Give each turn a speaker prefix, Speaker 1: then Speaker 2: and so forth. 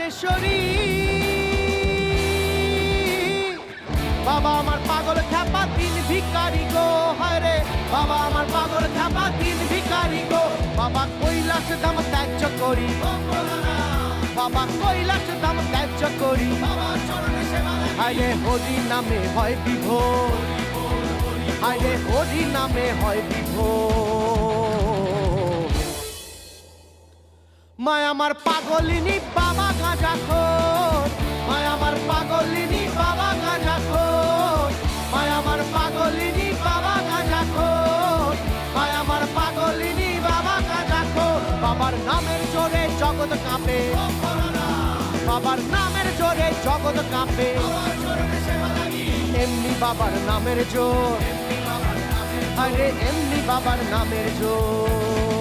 Speaker 1: রাজরাজেশ্বরী। বাবা আমার পাগল খ্যাপা তিন ভিখারি গো, হায় রে বাবা আমার পাগল খ্যাপা তিন ভিখারি গো। বাবা কৈলাস ধাম ত্যায্য করি, বাবা কৈলাস ধাম ত্যায্য করি, হায় রে হরি নামে হয় বিভোর, হায় রে হরি নামে হয় বিভোর। মায় আমার পাগলিনী বাবা গাঁজাখোর, মায় আমার পাগলিনী বাবা গাঁজাখোর, মায় আমার পাগলিনী বাবা গাঁজাখোর, মায় আমার পাগলিনী বাবা গাঁজাখোর। বাবার নামের জোরে জগৎ কাঁপে, বাবার নামের জোরে জগৎ কাঁপে, এমনি বাবার নামের জোর, আরে এমনি বাবার নামের জোর।